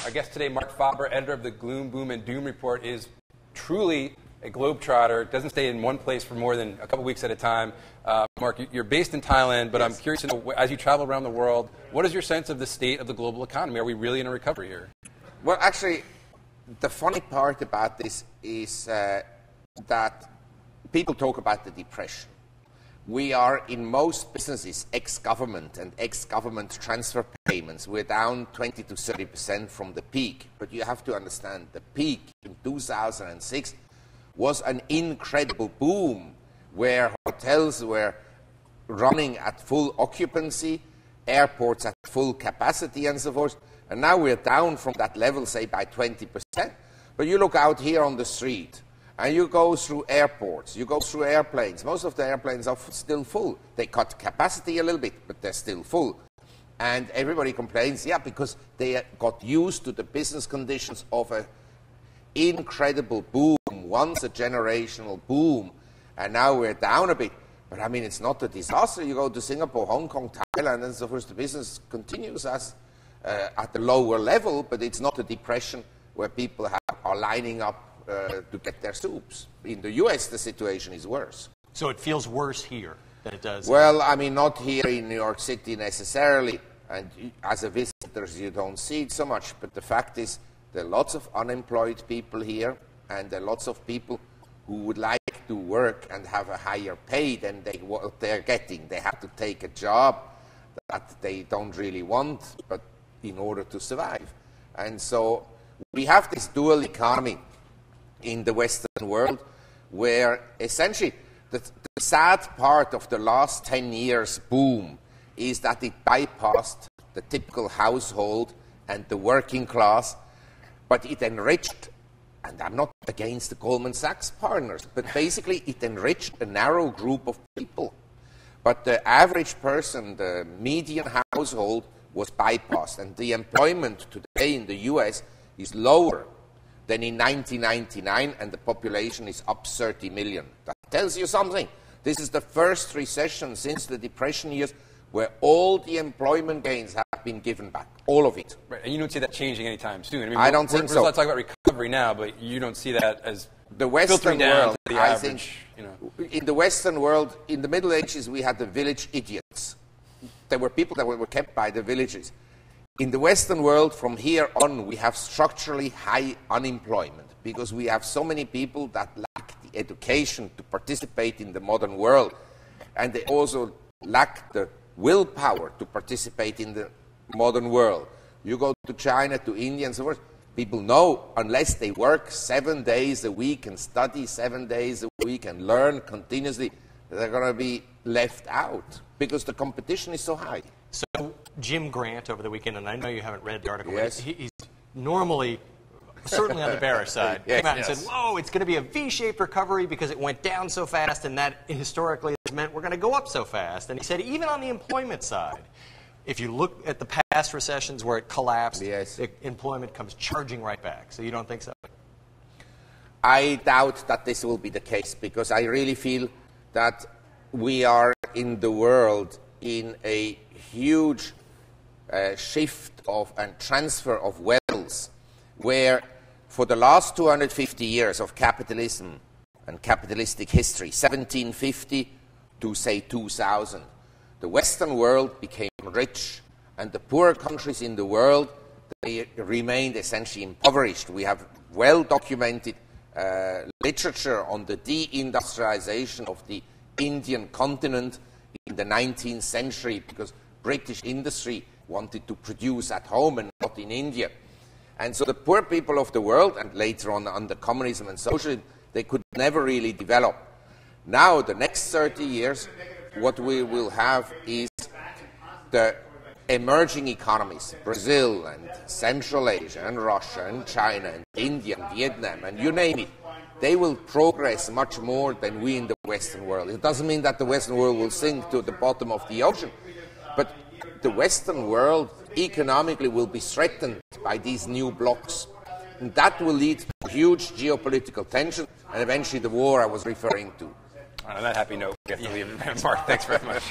Our guest today, Marc Faber, editor of the Gloom, Boom, and Doom report, is truly a globetrotter. Doesn't stay in one place for more than a couple weeks at a time. Marc, you're based in Thailand, but yes. I'm curious to know, as you travel around the world, what is your sense of the state of the global economy? Are we really in a recovery here? Well, actually, the funny part about this is that people talk about the depression. We are, in most businesses, ex-government and ex-government transfer payments. We're down 20 to 30% from the peak. But you have to understand, the peak in 2006 was an incredible boom where hotels were running at full occupancy, airports at full capacity and so forth. And now we're down from that level, say, by 20%. But you look out here on the street, and you go through airports, you go through airplanes. Most of the airplanes are still full. They cut capacity a little bit, but they're still full. And everybody complains, yeah, because they got used to the business conditions of an incredible boom, once a generational boom, and now we're down a bit. But I mean, it's not a disaster. You go to Singapore, Hong Kong, Thailand, and so forth, the business continues as at the lower level, but it's not a depression where people are lining up to get their soups. In the U.S., the situation is worse. So it feels worse here than it does? Well, I mean, not here in New York City necessarily. And as a visitor, you don't see it so much. But the fact is, there are lots of unemployed people here, and there are lots of people who would like to work and have a higher pay than what they're getting. They have to take a job that they don't really want, but in order to survive. And so we have this dual economy in the Western world, where essentially the sad part of the last 10 years boom is that it bypassed the typical household and the working class, but it enriched, and I'm not against the Goldman Sachs partners, but basically it enriched a narrow group of people. But the average person, the median household, was bypassed, and the employment today in the US is lower than in 1999, and the population is up 30 million. That tells you something. This is the first recession since the Depression years where all the employment gains have been given back, all of it. Right, and you don't see that changing anytime soon. I mean, I don't think so. We're talking about recovery now, but you don't see that as the Western world, to the I average, think, in the Western world, in the Middle Ages, we had the village idiots. There were people that were kept by the villages. In the Western world, from here on, we have structurally high unemployment because we have so many people that lack the education to participate in the modern world, and they also lack the willpower to participate in the modern world. You go to China, to India, and so forth, people know unless they work 7 days a week and study 7 days a week and learn continuously, they're going to be left out because the competition is so high. So Jim Grant over the weekend, and I know you haven't read the article, yes. He's normally certainly on the bearish side. Yes. Came out and said, whoa, it's going to be a V-shaped recovery because it went down so fast, and that historically has meant we're going to go up so fast. And he said even on the employment side, if you look at the past recessions where it collapsed, yes. the employment comes charging right back. So you don't think so? I doubt that this will be the case because I really feel that we are in the world in a huge shift of and transfer of wealth, where for the last 250 years of capitalism and capitalistic history, 1750 to say 2000, the Western world became rich, and the poorer countries in the world, they remained essentially impoverished. We have well-documented literature on the deindustrialization of the Indian continent in the 19th century because British industry wanted to produce at home and not in India. And so the poor people of the world, and later on under communism and socialism, they could never really develop. Now, the next 30 years, what we will have is the emerging economies, Brazil and Central Asia and Russia and China and India and Vietnam and you name it. They will progress much more than we in the Western world. It doesn't mean that the Western world will sink to the bottom of the ocean, but the Western world economically will be threatened by these new blocks. And that will lead to huge geopolitical tension and eventually the war I was referring to. On that happy note, we have to leave. Marc, thanks very much.